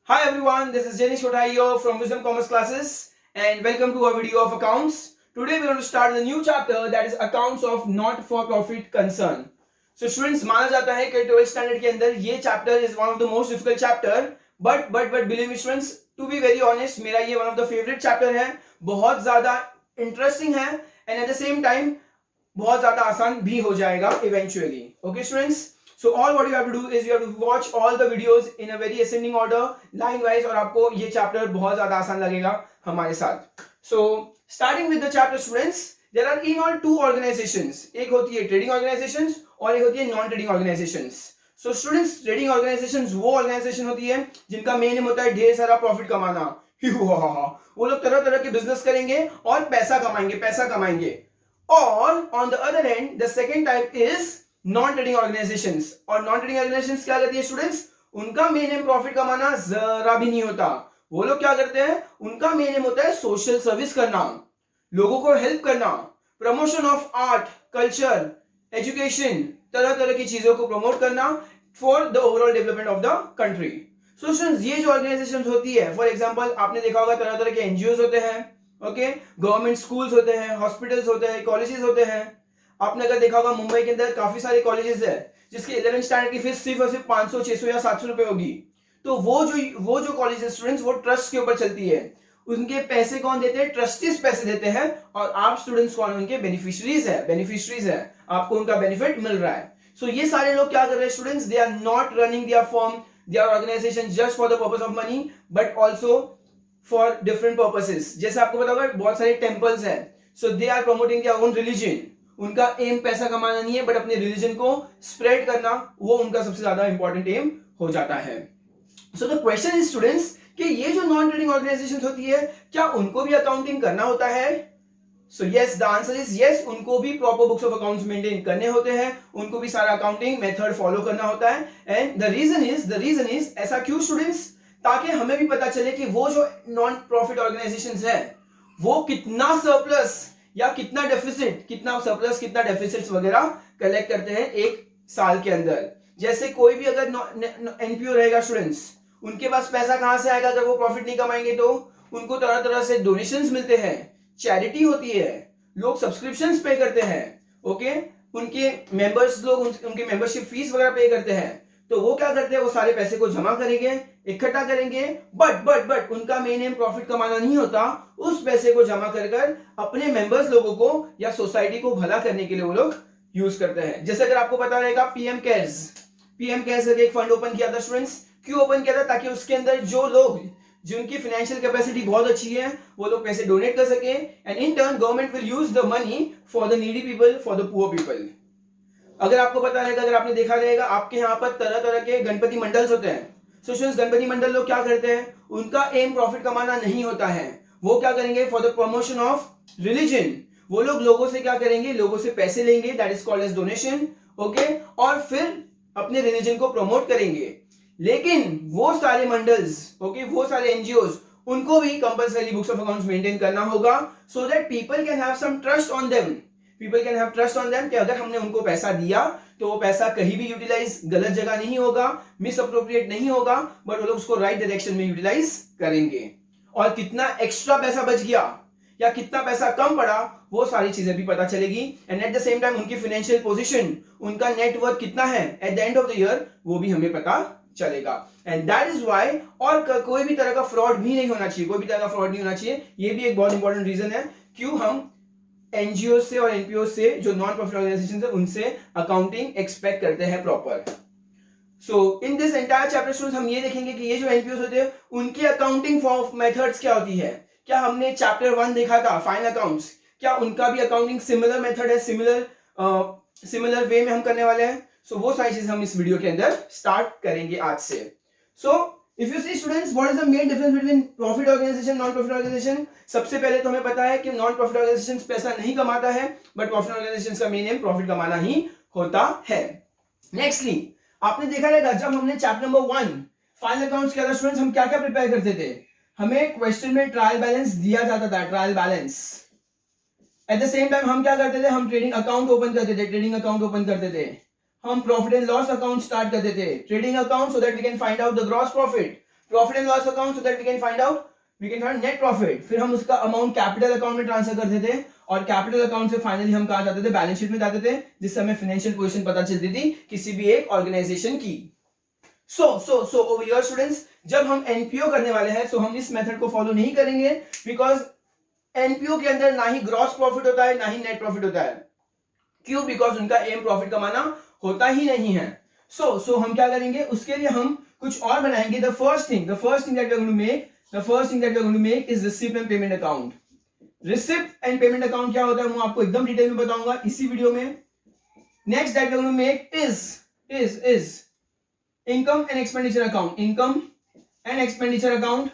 Hi everyone, this is Jenish Kothaiyo from Wisdom Commerce Classes and welcome to our video of accounts. Today we are going to start the new chapter that is accounts of not for profit concern. So students, माना जाता है कि 12th standard के अंदर ये chapter is one of the most difficult chapter but believe me students, to be very honest मेरा ये one of the favorite chapter है, बहुत ज़्यादा interesting है and at the same time बहुत ज़्यादा आसान भी हो जाएगा eventually. Okay students? So all what you have to do is you have to watch all the videos in a very ascending order, line wise, और आपको ये chapter बहुत ज़्यादा आसान लगेगा हमारे साथ. So starting with the chapter students, there are in all two organizations. एक होती है trading organizations और एक होती है non-trading organizations. So students, trading organizations वो organization होती है जिनका main aim होता है ढेर सारा profit कमाना. वो लोग तरह तरह के business करेंगे और पैसा कमाएंगे. और on the other hand, the second type is non trading organisations. और नॉन ट्रेडिंग ऑर्गेनाइजेशंस क्या करती है स्टूडेंट्स? उनका मेन एम प्रॉफिट कमाना जरा भी नहीं होता. वो लोग क्या करते हैं? उनका मेन एम होता है सोशल सर्विस करना, लोगों को हेल्प करना, promotion of art, culture, education, तरह तरह की चीजों को प्रमोट करना for the overall development of the country. So students, ये जो ऑर्गेनाइजेशन होती है, फॉर एग्जाम्पल आपने देखा होगा तरह तरह के एनजीओ होते हैं, ओके, गवर्नमेंट स्कूल्स होते हैं, हॉस्पिटल्स होते हैं, कॉलेजेस होते हैं. आपने अगर देखा होगा मुंबई के अंदर काफी सारे कॉलेजेस है जिसकी 11th स्टैंडर्ड की फीस सिर्फ और सिर्फ 500, 600 या 700 रुपए होगी. तो वो जो कॉलेजेस स्टूडेंट्स वो ट्रस्ट के ऊपर चलती है. उनके पैसे कौन देते हैं? ट्रस्टीज पैसे देते हैं और आप स्टूडेंट्स कौन? उनके बेनिफिशियरीज है. आपको उनका बेनिफिट मिल रहा है. सो ये सारे लोग क्या कर रहे हैं students? They are not running their firm, their organisation just for the purpose of money but also for different purposes. जैसे आपको पता होगा बहुत सारे टेम्पल्स हैं. So they are promoting their own religion. उनका एम पैसा कमाना नहीं है बट अपने रिलीजन को स्प्रेड करना, वो उनका सबसे ज्यादा इंपॉर्टेंट एम हो जाता है. So the question is students कि ये जो नॉन ट्रेडिंग ऑर्गेनाइजेशन होती है क्या उनको भी अकाउंटिंग करना होता है? So yes, the answer is yes. उनको भी proper books of accounts maintain करने होते हैं, उनको भी सारा अकाउंटिंग मेथड फॉलो करना होता है. एंड द रीजन इज ऐसा क्यों स्टूडेंट्स? ताकि हमें भी पता चले कि वो जो नॉन प्रॉफिट ऑर्गेनाइजेशंस है वो कितना सरप्लस या कितना डेफिसिट, कितना सरप्लस, कितना डेफिसिट्स वगैरह कलेक्ट करते हैं एक साल के अंदर. जैसे कोई भी अगर एनपीओ रहेगा स्टूडेंट्स, उनके पास पैसा कहां से आएगा अगर वो प्रॉफिट नहीं कमाएंगे? तो उनको तरह तरह से डोनेशंस मिलते हैं, चैरिटी होती है, लोग सब्सक्रिप्शंस पे करते हैं, ओके, उनके मेंबर्स लोग उनके मेंबरशिप फीस वगैरह पे करते हैं. तो वो क्या करते हैं? वो सारे पैसे को जमा करेंगे, इकट्ठा करेंगे, बट उनका मेन एम प्रॉफिट कमाना नहीं होता. उस पैसे को जमा कर अपने मेंबर्स लोगों को या सोसाइटी को भला करने के लिए वो लोग यूज करते हैं. जैसे अगर आपको पता रहेगा पीएम केयर्स करके एक फंड ओपन किया था स्टूडेंट्स. क्यों ओपन किया था? ताकि उसके अंदर जो लोग जिनकी फाइनेंशियल कैपेसिटी बहुत अच्छी है वो लोग पैसे डोनेट कर सके and in turn government will use the money for the needy people, for the poor people. अगर आपको पता रहेगा, अगर आपने देखा रहेगा, आपके यहाँ पर तरह तरह के गणपति मंडल्स होते हैं. सो स्टूडेंट्स, गणपति मंडल लोग क्या करते हैं? उनका एम प्रॉफिट कमाना नहीं होता है. वो क्या करेंगे? For the promotion of religion वो लोग लोगों से क्या करेंगे? लोगों से पैसे लेंगे, that is called as donation, okay, और फिर अपने रिलीजन को प्रमोट करेंगे. लेकिन वो सारे मंडल्स, ओके, वो सारे एनजीओज, उनको भी compulsory books of accounts maintain करना होगा so that people can have some trust on them. People can have trust on them कि अगर हमने उनको पैसा दिया तो वो पैसा कहीं भी यूटिलाइज गलत जगह नहीं होगा, मिस अप्रोप्रिएट नहीं होगा, बट वो लोग उसको राइट डायरेक्शन में यूटिलाइज करेंगे. और कितना एक्स्ट्रा पैसा बच गया या कितना पैसा कम पड़ा वो सारी चीजें भी पता चलेगी. And at the same time उनकी फाइनेंशियल पोजीशन, उनका नेटवर्थ कितना है at the end of the year, वो भी हमें पता चलेगा. एंड दैट इज वाई, और कोई भी तरह का फ्रॉड भी नहीं होना चाहिए, कोई भी तरह का फ्रॉड नहीं होना चाहिए. ये भी एक बहुत इंपॉर्टेंट रीजन है क्यों हम एनजीओ से और एनपीओ से, जो नॉन प्रॉफिट ऑर्गेनाइजेशन है, उनसे अकाउंटिंग एक्सपेक्ट करते हैं proper. So in this entire chapter students हम ये देखेंगे कि ये जो एनपीओ होते हैं उनकी अकाउंटिंग मेथड्स क्या होती है. क्या हमने चैप्टर 1 देखा था फाइनल अकाउंट्स, क्या उनका भी अकाउंटिंग सिमिलर मेथड है, सिमिलर वे में हम करने वाले हैं. सो वो सारी चीजें हम इस वीडियो के अंदर स्टार्ट करेंगे आज से. सो if you see students, what is the main difference between profit organization, non-profit organization? सबसे पहले तो हमें पता है कि non-profit organizations पैसा नहीं कमाता है, but profit organizations का main aim profit कमाना ही होता है. Nextly, आपने देखा रहेगा जब हमने चैप्टर नंबर 1 फाइनल अकाउंट्स किया था स्टूडेंट्स, हम क्या क्या प्रिपेयर करते थे? हमें क्वेश्चन में ट्रायल बैलेंस दिया जाता था, trial balance. At the same time हम क्या करते थे? हम ट्रेडिंग अकाउंट ओपन करते थे, हम profit and loss account start करते थे, trading account, so that we can find out the gross profit. Profit and loss account, so that we can find net profit. फिर हम उसका अमाउंट कैपिटल अकाउंट में transfer करते थे और capital account से फाइनली हम कहा जाते थे, बैलेंस शीट में जाते थे, जिससे हमें फाइनेंशियल पोजीशन पता चलती थी किसी भी एक ऑर्गेनाइजेशन की। सो ओवर हियर स्टूडेंट्स, जब हम एनपीओ करने वाले हैं सो हम इस मेथड को फॉलो नहीं करेंगे, बिकॉज एनपीओ के अंदर ना ही ग्रॉस प्रॉफिट होता है ना ही नेट प्रॉफिट होता है। क्यों? बिकॉज उनका एम प्रॉफिट कमाना होता ही नहीं है। सो हम क्या करेंगे, उसके लिए हम कुछ और बनाएंगे। The first thing that we are going to make is receipt and payment account. Receipt and payment account क्या होता है वो आपको एकदम डिटेल में बताऊंगा इसी वीडियो में। Next that we are going to make is income and expenditure account,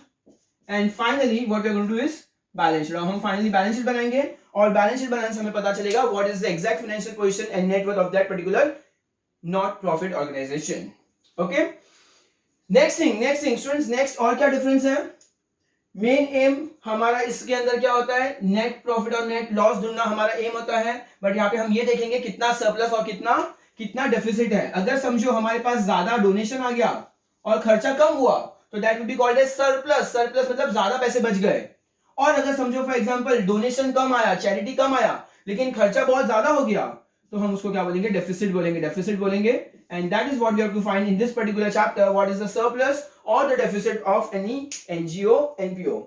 and finally what we are going to do is balance sheet। हम फाइनली बैलेंस शीट बनाएंगे और बैलेंस शीट बनाने से हमें पता चलेगा what is the exact financial position and net worth of that particular not profit organization। okay, next thing students, next और क्या डिफरेंस है? मेन एम हमारा इसके अंदर क्या होता है, नेट प्रॉफिट और नेट लॉस ढूंढना हमारा एम होता है, बट यहाँ पे हम ये देखेंगे कितना सरप्लस और कितना डेफिसिट है। अगर समझो हमारे पास ज्यादा डोनेशन आ गया और खर्चा कम हुआ तो that will be called as surplus मतलब ज्यादा पैसे बच गए। और अगर समझो फॉर एग्जांपल डोनेशन कम आया, चैरिटी कम आया, लेकिन खर्चा बहुत ज्यादा हो गया, तो हम उसको क्या बोलेंगे, डेफिसिट बोलेंगे। And that is what we have to find in this particular chapter, what is the surplus और the deficit of any NGO NPO.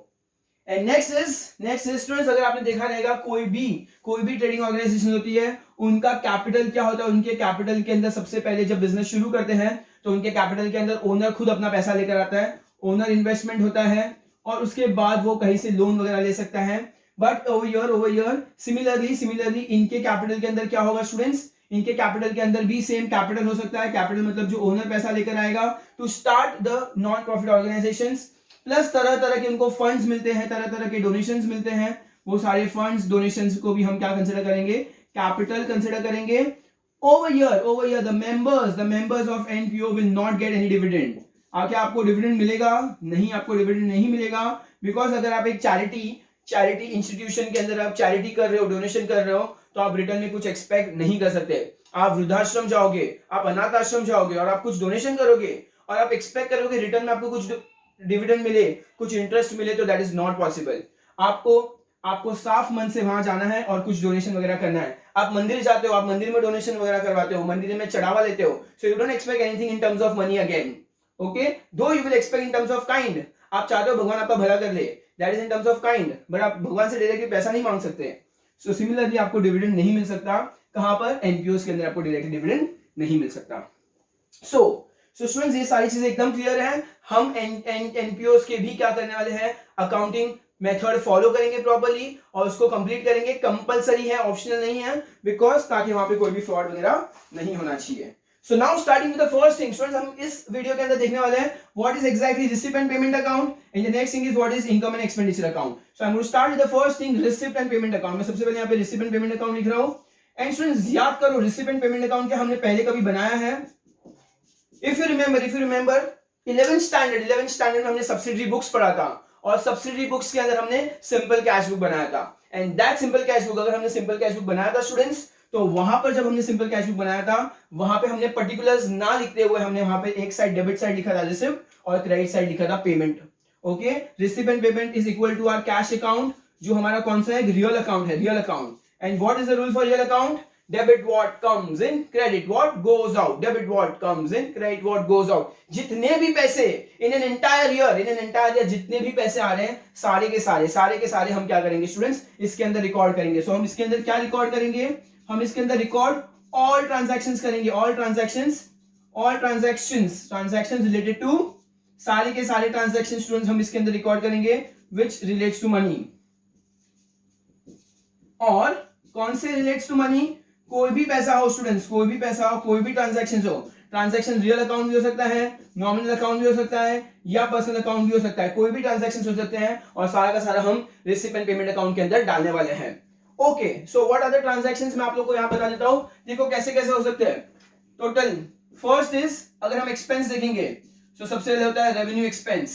And next is students, अगर आपने देखा रहेगा कोई भी ट्रेडिंग ऑर्गेनाइजेशन होती है, उनका कैपिटल क्या होता है, उनके कैपिटल के अंदर सबसे पहले जब बिजनेस शुरू करते हैं तो उनके कैपिटल के अंदर ओनर खुद अपना पैसा लेकर आता है, ओनर इन्वेस्टमेंट होता है और उसके बाद वो कहीं से लोन वगैरह ले सकता है। बट ओवर ईयर सिमिलरली इनके कैपिटल के अंदर क्या होगा स्टूडेंट्स, इनके कैपिटल के अंदर भी सेम कैपिटल हो सकता है। कैपिटल मतलब जो ओनर पैसा लेकर आएगा to start the non profit organisations, plus तरह के उनको फंड्स मिलते हैं, तरह के डोनेशंस मिलते हैं। वो सारे फंड्स डोनेशंस को भी हम क्या कंसिडर करेंगे, कैपिटल कंसिडर करेंगे। Over year the members of NPO will not get any dividend. क्या आपको डिविडेंड मिलेगा? नहीं, आपको डिविडेंड नहीं मिलेगा, बिकॉज अगर आप एक चैरिटी इंस्टीट्यूशन के अंदर आप चैरिटी कर रहे हो, डोनेशन कर रहे हो, तो आप रिटर्न में कुछ एक्सपेक्ट नहीं कर सकते। आप वृद्धाश्रम जाओगे, आप अनाथ आश्रम जाओगे और आप कुछ डोनेशन करोगे और आप एक्सपेक्ट करोगे रिटर्न में आपको कुछ डिविडेंड मिले, कुछ इंटरेस्ट मिले, तो दैट इज नॉट पॉसिबल। आपको साफ मन से वहां जाना है और कुछ डोनेशन वगैरह करना है। आप मंदिर जाते हो, आप मंदिर में डोनेशन वगैरह करवाते हो, मंदिर में चढ़ावा लेते हो, so you don't expect anything in terms of money again. Okay, though you will expect in terms of kind. आप चाहते हो भगवान आपका भला कर ले, that is in terms of kind, but आप भगवान से डायरेक्टली पैसा नहीं मांग सकते। सो सिमिलरली आपको डिविडेंड नहीं मिल सकता। कहां पर? एनपीओस के अंदर आपको डायरेक्टली डिविडेंड नहीं मिल सकता। सो स्टूडेंट्स, ये सारी चीजें एकदम क्लियर है। हम एनपीओस के भी क्या करने वाले हैं, अकाउंटिंग मेथड फॉलो करेंगे प्रॉपर्ली और उसको कंप्लीट करेंगे। कंपलसरी है, ऑप्शनल नहीं है, बिकॉज ताकि वहां पे कोई भी फ्रॉड वगैरह नहीं होना चाहिए। So now starting with the first thing students, हम इस वीडियो के अंदर देखने वाले हैं what is exactly receipt and payment account, and the next thing is what is income and expenditure account. So I am going to start with the first thing, receipt and payment account. मैं सबसे पहले यहां पे receipt and payment account लिख रहा हूं। And students याद करो, रिसिप्ट एंड पेमेंट अकाउंट क्या हमने पहले कभी बनाया है? If you remember 11th standard में हमने सब्सिडरी बुक्स पढ़ा था और सब्सिडरी बुक्स के अंदर हमने सिंपल कैश बुक बनाया था। And that simple cash book, अगर हमने सिंपल कैश बुक बनाया था स्टूडेंट्स, तो वहां पर जब हमने सिंपल कैश बुक बनाया था वहां पे हमने पर्टिकुलर्स ना लिखते हुए हमने वहां पे एक साइड डेबिट साइड लिखा था रिसिप्ट और क्रेडिट साइड लिखा था payment. Okay, receipt and payment is equal to our cash account, जो हमारा कौन सा है, रियल अकाउंट है, real account. And what is the rule for real account? Debit what comes in, credit what goes out, debit what comes in, credit what goes out। जितने भी पैसे in an entire year जितने भी पैसे आ रहे हैं सारे के सारे हम क्या करेंगे स्टूडेंट्स, इसके अंदर रिकॉर्ड करेंगे। सो हम इसके अंदर क्या रिकॉर्ड करेंगे, हम इसके अंदर रिकॉर्ड ऑल ट्रांजैक्शंस करेंगे, ऑल ट्रांजैक्शंस रिलेटेड टू, सारे के सारे ट्रांजैक्शन स्टूडेंट्स हम इसके अंदर रिकॉर्ड करेंगे which relates to money। और कौन से रिलेट्स टू मनी? कोई भी पैसा हो स्टूडेंट्स, कोई भी पैसा हो, कोई भी ट्रांजैक्शन हो। ट्रांजैक्शन रियल अकाउंट भी हो सकता है, नॉमिनल अकाउंट भी हो सकता है, या पर्सनल अकाउंट भी हो सकता है। कोई भी ट्रांजैक्शन हो सकते हैं और सारा का सारा हम रिसिप्ट एंड पेमेंट अकाउंट के अंदर डालने वाले हैं। Okay, so what are the transactions, मैं आप लोग को यहां बता देता हूं। देखो कैसे कैसे हो सकते हैं। टोटल फर्स्ट इज, अगर हम एक्सपेंस देखेंगे तो सबसे पहले होता है रेवेन्यू एक्सपेंस।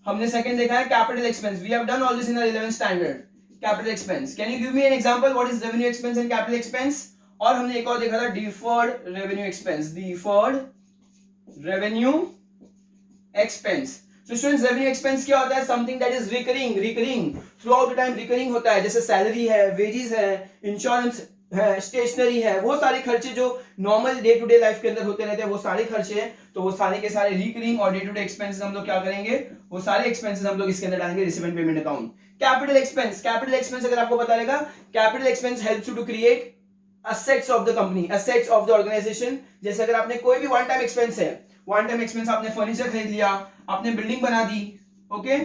हमने सेकंड देखा है capital expense. We have done all this in 11th standard. Capital expense, can you give me an example what is revenue expense and capital expense? और हमने एक और देखा था deferred revenue expense, deferred revenue expense. So students revenue expense क्या होता है? Something that is recurring throughout the time, recurring होता है, जैसे सैलरी है, वेजेस है, इंश्योरेंस है, स्टेशनरी है, वो सारे खर्चे जो normal day to day life के अंदर होते रहते हैं, वो सारे खर्चे हैं, तो वो सारे के सारे रिकरिंग और डे टू डे एक्सपेंसेस हम लोग क्या करेंगे, वो सारे एक्सपेंसेस हम लोग इसके अंदर डालेंगे receive and payment account. Capital expense अगर आपको पता रहेगा, capital expense helps you to create assets of the company, assets of the organisation. जैसे अगर आपने कोई भी वन टाइम एक्सपेंस है, वन टाइम एक्सपेंस, आपने फर्नीचर खरीद लिया, आपने बिल्डिंग बना दी, ओके,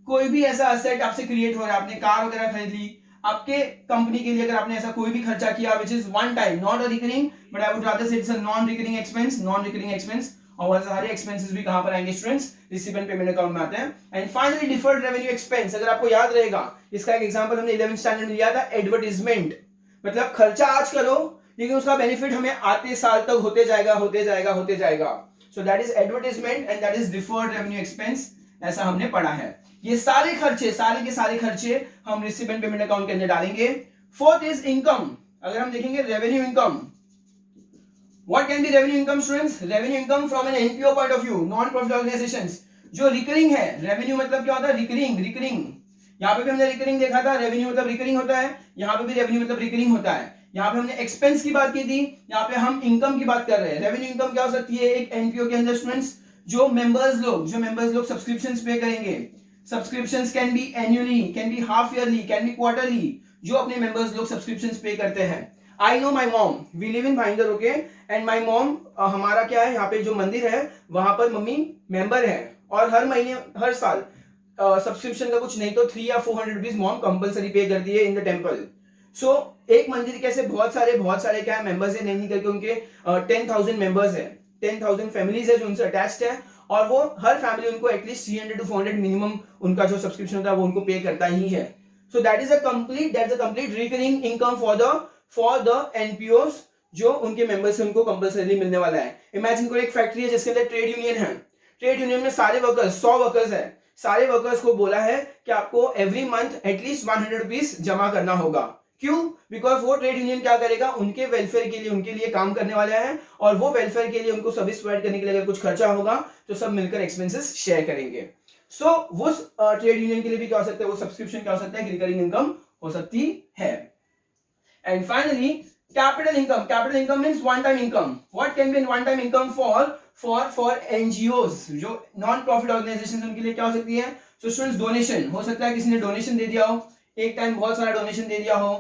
कोई भी ऐसा असेट आपसे क्रिएट हो रहा है, आपने कार वगैरह खरीद ली, आपके कंपनी के लिए अगर आपने ऐसा कोई भी खर्चा किया which is one time, not a recurring, but I would rather say it's a non recurring expense, और वो सारे एक्सपेंसेस भी कहां पर आएंगे students? Receive and payment account में आते हैं। And finally deferred revenue expense, अगर आपको याद रहेगा, इसका एक एग्जांपल हमने 11th स्टैंडर्ड में लिया था, एडवर्टाइजमेंट। मतलब खर्चा आज करो, लेकिन उसका बेनिफिट हमें आते साल तक होते जाएगा। सो that is advertisement and that is deferred revenue expense, ऐसा हमने पढ़ा है। ये सारे खर्चे, सारे के सारे खर्चे हम रिसीव एंड पेमेंट अकाउंट के अंदर डालेंगे। Fourth is income. अगर हम देखेंगे revenue income, what can be revenue income students? Revenue income from an NPO point of view, non profit organisations, जो रिकरिंग है। रेवेन्यू मतलब क्या होता है? रिकरिंग। यहाँ पे भी हमने रिकरिंग देखा था, रेवेन्यू मतलब रिकरिंग होता है, यहाँ पे भी रेवेन्यू मतलब रिकरिंग होता है। यहाँ पे हमने एक्सपेंस की बात की थी, यहाँ पे हम इनकम की बात कर रहे हैं। रेवेन्यू इनकम क्या हो सकती है? एक एनपीओ के अंदर स्टूडेंट्स जो मेंबर्स लोग सब्सक्रिप्शंस पे करेंगे, subscriptions can be annually, can be half yearly, can be quarterly, जो अपने मेंबर्स लोग सब्सक्रिप्शंस पे करते हैं। I know my mom, we live in Bhayandar, okay, and my mom, हमारा क्या है, यहाँ पे जो मंदिर है वहां पर मम्मी मेंबर है, और हर महीने, हर साल सब्सक्रिप्शन का कुछ नहीं तो 3 या 400 रुपीज मॉम कंपलसरी पे करती है इन द टेम्पल। सो एक मंदिर के ऐसे बहुत सारे क्या है मेंबर्स है, नहीं करके उनके 10,000 मेंबर्स है, 10,000 फैमिलीज है जो उनसे अटैच्ड है, और वो हर फैमिली उनको एटलीस्ट 300 to 400 मिनिमम उनका जो सब्सक्रिप्शन होता है वो उनको पे करता ही है। So that is a complete recurring income for the NPOs, जो उनके मेंबर्स से उनको कंपलसरी मिलने वाला है। इमेजिन करो एक फैक्ट्री है जिसके अंदर ट्रेड यूनियन है, ट्रेड यूनियन में सारे वर्कर्स, 100 वर्कर्स है, सारे वर्कर्स को बोला है कि आपको एवरी मंथ एटलीस्ट 100 रुपीज जमा करना होगा। क्यों? बिकॉज वो ट्रेड यूनियन क्या करेगा, उनके वेलफेयर के लिए, उनके लिए काम करने वाले हैं, और वो वेलफेयर के लिए उनको सर्विस प्रोवाइड करने के लिए अगर कुछ खर्चा होगा तो सब मिलकर एक्सपेंसेस शेयर करेंगे। सो वो ट्रेड यूनियन के लिए भी क्या हो सकता है, वो सब्सक्रिप्शन क्या हो सकता है, रिकरिंग इनकम हो सकती है। And finally capital income means one time income. What can B one time income for NGOs, जो नॉन प्रॉफिट ऑर्गेनाइजेशन, उनके लिए क्या हो सकती है? सो स्टूडेंट्स डोनेशन हो सकता है, किसी ने डोनेशन दे दिया हो, एक टाइम बहुत सारा डोनेशन दे दिया हो,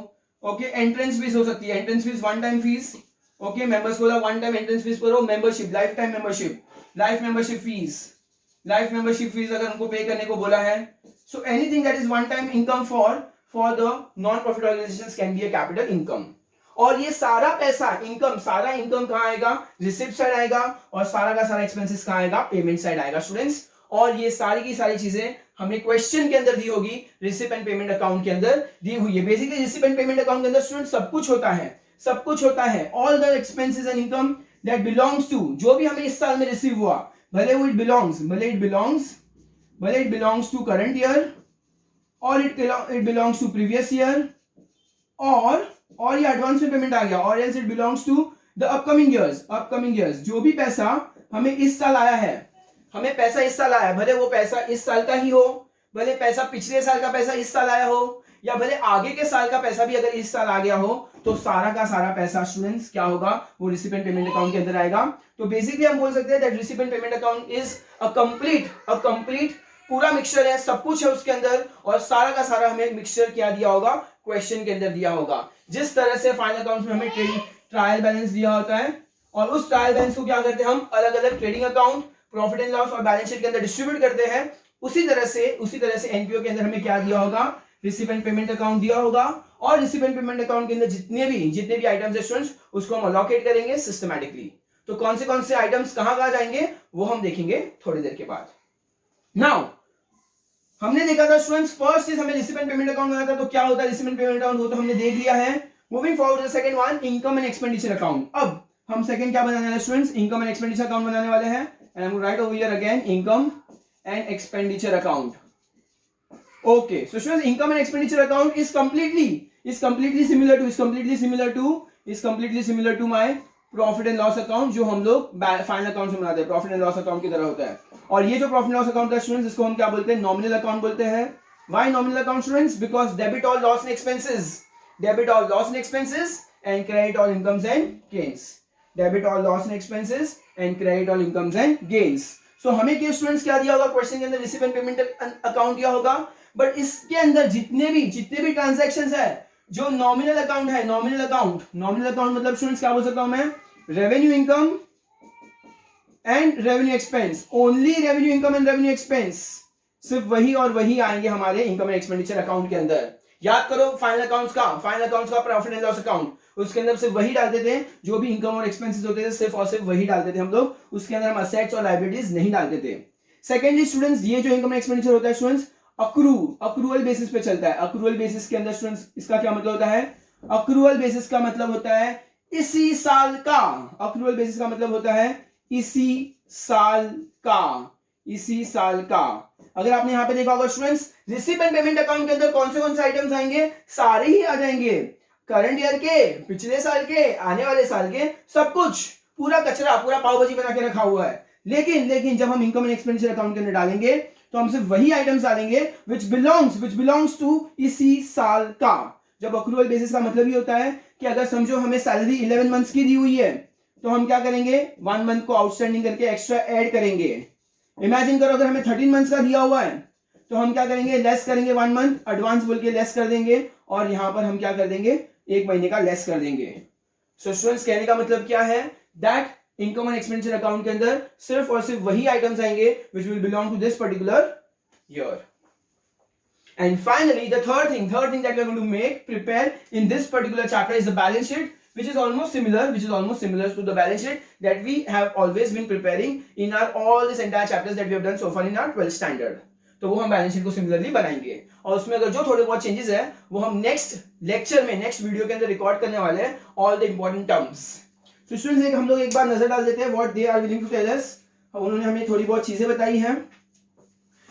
ओके। एंट्रेंस फीस हो सकती है, entrance fees one time fees, okay, members को वन टाइम एंट्रेंस फीस करो। Membership, life time membership, life membership fees अगर उनको पे करने को बोला है। So anything that is one time income for the non profit organisations can be a capital income. और ये सारा पैसा, सारा इनकम कहां आएगा? रिसिप्ट साइड आएगा, और सारा का सारा एक्सपेंसेस कहां आएगा? पेमेंट साइड आएगा स्टूडेंट्स। और ये सारी की सारी चीजें हमें क्वेश्चन के अंदर दी होगी, रिसिप्ट एंड पेमेंट अकाउंट के अंदर दी हुई है। Basically receipt and payment account के अंदर स्टूडेंट सब कुछ होता है, all the expenses and income that belongs to, जो भी हमें इस साल में रिसीव हुआ, भले वो it belongs to current year, और it belongs to previous year, और ये एडवांस में पेमेंट आ गया, और else it belongs to the upcoming years. जो भी पैसा हमें इस साल आया है, भले वो पैसा इस साल का ही हो, भले पैसा पिछले साल का पैसा इस साल आया हो, या भले आगे के साल का पैसा भी अगर इस साल आ गया हो, तो सारा का सारा पैसा स्टूडेंट्स क्या होगा? वो रिसीव एंड पेमेंट अकाउंट के अंदर आएगा। तो बेसिकली हम बोल सकते हैं that receive and payment account is a complete पूरा मिक्सचर है, सब कुछ है उसके अंदर, और सारा का सारा हमें मिक्सचर क्या दिया होगा? क्वेश्चन के अंदर दिया होगा। जिस तरह से फाइनल अकाउंट्स में हमें ट्रायल बैलेंस दिया होता है, और उस ट्रायल बैलेंस को क्या करते हैं हम? अलग अलग trading account, profit and loss और बैलेंस शीट के अंदर डिस्ट्रीब्यूट करते हैं। उसी तरह से एनपीओ के अंदर हमें क्या दिया होगा? रिसीव एंड पेमेंट अकाउंट दिया होगा, और रिसीव एंड पेमेंट अकाउंट के अंदर जितने भी आइटम्स है स्टूडेंट्स, उसको हम अलोकेट करेंगे सिस्टमैटिकली। तो कौन से आइटम्स कहां जाएंगे वो हम देखेंगे थोड़ी देर के बाद। नाउ हमने देखा था स्टूडेंट्स, फर्स्ट इज हमें रिसीव एंड पेमेंट अकाउंट बनाना था, तो क्या होता है रिसीव एंड पेमेंट अकाउंट, वो तो हमने देख लिया है। Moving forward second one, income and expenditure account. अब हम सेकंड क्या बनाने वाले students? Income and expenditure account बनाने वाले हैं, and I am right over here again income and expenditure account. Okay, so students income and expenditure account is completely similar to my profit and loss account जो हम लोग final account में बनाते हैं, profit and loss account की तरह होता है। और ये जो प्रॉफिट एंड लॉस अकाउंट का स्टूडेंट्स, इसको हम क्या बोलते हैं, नॉमिनल अकाउंट बोलते हैं। Why nominal account students? Because debit all loss and expenses, debit all loss and expenses and credit all incomes and gains, debit all loss and expenses and credit all incomes and gains. So हमें क्या students क्या दिया होगा question के अंदर, receive and payment account दिया होगा, but इसके अंदर जितने भी ट्रांजैक्शंस है जो नॉमिनल अकाउंट है, नॉमिनल अकाउंट मतलब स्टूडेंट्स क्या बोल सकता हूं मैं, revenue income and revenue expense, only revenue income and revenue expense, सिर्फ वही और वही आएंगे हमारे इनकम एंड एक्सपेंडिचर अकाउंट के अंदर। याद करो फाइनल अकाउंट्स का प्रॉफिट एंड लॉस अकाउंट, उसके अंदर सिर्फ वही डालते थे जो भी इनकम और एक्सपेंसेस होते थे, सिर्फ और सिर्फ वही डालते थे हम लोग, उसके अंदर हम असेट्स और लायबिलिटीज नहीं डालते थे। सेकेंडली स्टूडेंट्स, ये जो इनकम एंड एक्सपेंडिचर होता है स्टूडेंट्स, अक्रूवल बेसिस पे चलता है। अक्रूवल बेसिस के अंदर स्टूडेंट्स इसका क्या मतलब होता है, अक्रूवल बेसिस का मतलब होता है इसी साल का, अक्रूवल बेसिस का मतलब होता है इसी साल का। अगर आपने यहां पे देखा होगा students, receive and payment account के अंदर कौन से आइटम्स आएंगे, सारे ही आ जाएंगे, करंट ईयर के, पिछले साल के, आने वाले साल के, सब कुछ, पूरा कचरा, पूरा पाव भाजी बना के रखा हुआ है। लेकिन जब हम इनकम एंड एक्सपेंडिचर अकाउंट के अंदर डालेंगे तो हम सिर्फ वही आइटम्स डालेंगे which belongs to इसी साल का। जब अक्रूवल बेसिस का मतलब ही होता है कि अगर समझो हमें सैलरी 11 मंथ्स की दी हुई है तो हम क्या करेंगे, 1 मंथ को आउटस्टैंडिंग करके एक्स्ट्रा ऐड करेंगे। इमेजिन करो अगर हमें 13 मंथ्स का दिया हुआ है तो हम क्या करेंगे, लेस करेंगे, 1 मंथ एडवांस बोल के लेस कर देंगे, और यहां पर हम क्या कर देंगे, 1 महीने का लेस कर देंगे। सो स्टूडेंट्स कहने का मतलब क्या है, that income and expenditure account के अंदर सिर्फ और सिर्फ वही आइटम्स आएंगे which will belong to this particular year. And finally the third thing that we are going to prepare in this particular chapter is the balance sheet, which is almost similar to the balance sheet that we have always been preparing in our all this entire chapters that we have done so far in our 12th standard. तो वो हम balance sheet को similarly बनाएंगे, और उसमें अगर जो थोड़े बहुत चेंजेस है वो हम नेक्स्ट लेक्चर में, नेक्स्ट वीडियो के अंदर रिकॉर्ड करने वाले हैं, ऑल द इंपॉर्टेंट टर्म्स। तो स्टूडेंट्स हम लोग एक बार नजर डाल देते हैं what they are willing to tell us. उन्होंने हमें थोड़ी बहुत चीजें बताई हैं।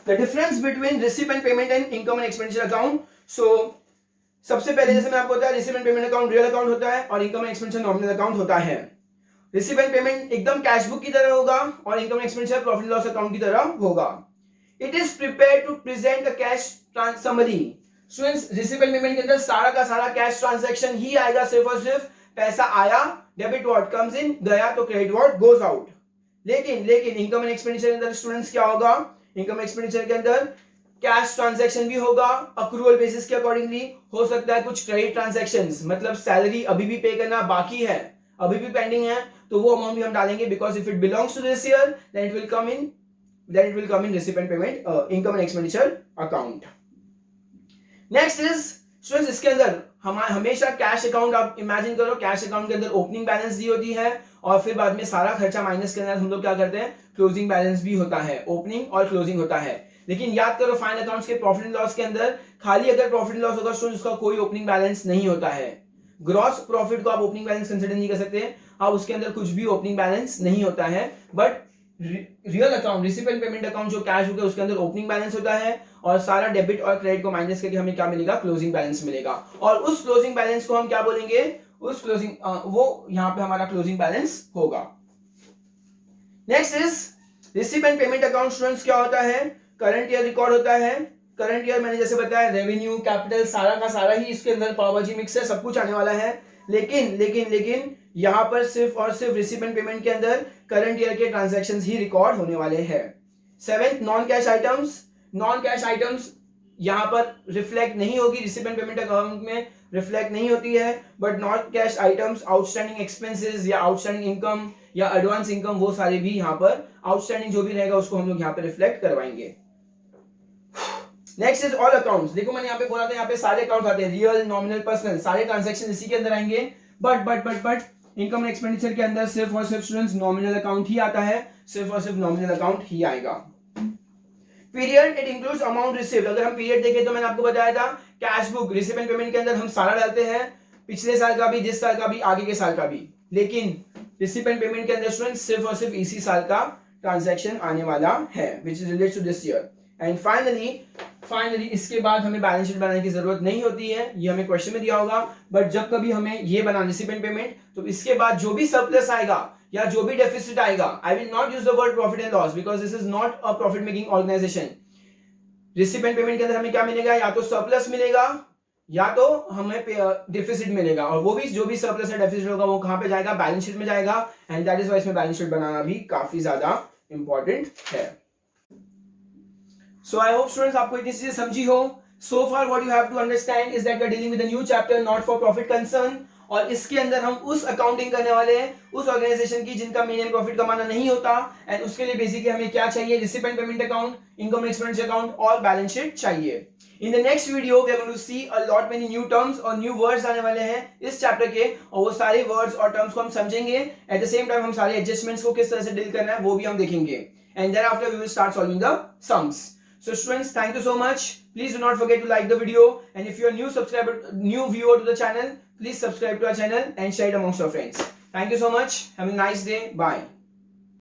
The difference between receive and payment and income and expenditure account. So सबसे पहले जैसे मैं आपको बताया, receive and payment account real account होता है और income and expenditure nominal account होता है। रिसीव एंड पेमेंट एकदम कैश बुक की तरह होगा और income and expenditure profit loss account की तरह होगा। It is prepared to present a cash summary. Students receive and payment के अंदर सारा का सारा कैश ट्रांजैक्शन ही आएगा, सिर्फ और सिर्फ पैसा आया, डेबिट व्हाट कम्स इन, गया तो क्रेडिट व्हाट गोज आउट। लेकिन इनकम एंड एक्सपेंडिचर के अंदर स्टूडेंट्स क्या होगा, इनकम एक्सपेंडिचर के अंदर कैश ट्रांजैक्शन भी होगा, अक्रूवल बेसिस के अकॉर्डिंगली हो सकता है कुछ क्रेडिट ट्रांजैक्शंस, मतलब सैलरी अभी भी पे करना बाकी है, अभी भी पेंडिंग है, तो वो अमाउंट भी हम डालेंगे, because if it belongs to this year then it will come in receive and payment income and expenditure account. Next is students, इसके अंदर हमेशा कैश अकाउंट, आप इमेजिन करो कैश अकाउंट के अंदर ओपनिंग बैलेंस दी होती है और फिर बाद में सारा खर्चा माइनस के अंदर हम लोग क्या करते हैं, क्लोजिंग बैलेंस भी होता है, ओपनिंग और क्लोजिंग होता है। लेकिन याद करो फाइनल अकाउंट्स के प्रॉफिट एंड लॉस के अंदर खाली अगर प्रॉफिट एंड लॉस होगा स्टूडेंट्स, उसका कोई ओपनिंग बैलेंस नहीं होता है। ग्रॉस प्रॉफिट को आप ओपनिंग बैलेंस कंसीडर नहीं कर सकते, आप उसके अंदर कुछ भी ओपनिंग बैलेंस नहीं होता है। But real account, receive and payment account जो कैश बुक है उसके अंदर ओपनिंग बैलेंस होता है और सारा डेबिट और क्रेडिट को माइनस करके हमें क्या मिलेगा, क्लोजिंग बैलेंस मिलेगा। और उस क्लोजिंग बैलेंस को हम क्या बोलेंगे, उस क्लोजिंग वो यहां पे हमारा क्लोजिंग बैलेंस होगा। Next is receive and payment account students क्या होता है, करंट ईयर रिकॉर्ड होता है। करंट ईयर मैंने जैसे बताया रेवेन्यू, कैपिटल, सारा का सारा ही इसके अंदर पावभाजी मिक्स है, सब कुछ आने वाला है। लेकिन यहां पर सिर्फ और सिर्फ रिसीव एंड पेमेंट के अंदर करंट ईयर के ट्रांजैक्शंस ही रिकॉर्ड होने वाले हैं। सेवेंथ, नॉन कैश आइटम्स यहां पर रिफ्लेक्ट नहीं होगी, रिसीव एंड पेमेंट अकाउंट में रिफ्लेक्ट नहीं होती है, but non cash items, outstanding expenses या आउटस्टैंडिंग इनकम या एडवांस इनकम, वो सारे भी यहां पर आउटस्टैंडिंग जो भी रहेगा उसको हम लोग यहां पर रिफ्लेक्ट करवाएंगे। Next is all accounts. देखो मैंने यहां पे बोला था, यहां पे सारे अकाउंट्स आते हैं, रियल, नॉमिनल, पर्सनल, सारे ट्रांजैक्शन इसी के अंदर आएंगे। बट इनकम एक्सपेंडिचर के अंदर सिर्फ और सिर्फ स्टूडेंट्स नॉमिनल अकाउंट ही आता है, सिर्फ और सिर्फ नॉमिनल अकाउंट ही आएगा। Period, it includes amount received. अगर हम पीरियड देखें तो मैंने आपको बताया था cash book, receive and payment के अंदर हम सारा डालते हैं, पिछले साल का भी, जिस साल का भी, आगे के साल का भी। लेकिन रिसीव एंड पेमेंट के अंदर स्टूडेंट्स सिर्फ और सिर्फ इसी साल का ट्रांजैक्शन आने वाला है, which is related to this year. And finally finally इसके बाद हमें बैलेंस शीट बनाने की जरूरत नहीं होती है, ये हमें क्वेश्चन में दिया होगा। बट जब कभी हमें ये बनाना रिसिपेंट पेमेंट, तो इसके बाद जो भी सरप्लस आएगा या जो भी डेफिसिट आएगा, I will not use the word profit and loss because this is not a profit making organisation. Receipt and payment के अंदर हमें क्या मिलेगा, या तो सरप्लस मिलेगा या तो हमें डेफिसिट मिलेगा, और वो भी जो भी सरप्लस या डेफिसिट होगा वो कहां पे जाएगा, बैलेंस शीट में जाएगा। एंड दैट इज व्हाई इसमें बैलेंस शीट बनाना भी काफी ज्यादा इंपॉर्टेंट है। सो आई होप स्टूडेंट्स आपको इतनी चीजें समझी हो। So far what you have to understand is that we are dealing with a new chapter not for profit concern, और इसके अंदर हम उस अकाउंटिंग करने वाले हैं उस ऑर्गेनाइजेशन की जिनका मेन एम प्रॉफिट कमाना नहीं होता। एंड उसके लिए बेसिकली हमें क्या चाहिए, receipt and payment account, income expenditure account और बैलेंस शीट चाहिए। In the next video we are going to see a lot many new terms और न्यू वर्ड्स आने वाले हैं इस चैप्टर के, और वो सारे वर्ड्स और टर्म्स को हम समझेंगे। एट द सेम टाइम हम सारे एडजस्टमेंट्स को किस तरह से डील करना है वो भी हम देखेंगे। And then after we will start solving the sums. So students, thank you so much. Please do not forget to like the video, and if you are new viewer to the channel, please subscribe to our channel and share it amongst your friends. Thank you so much. Have a nice day. Bye.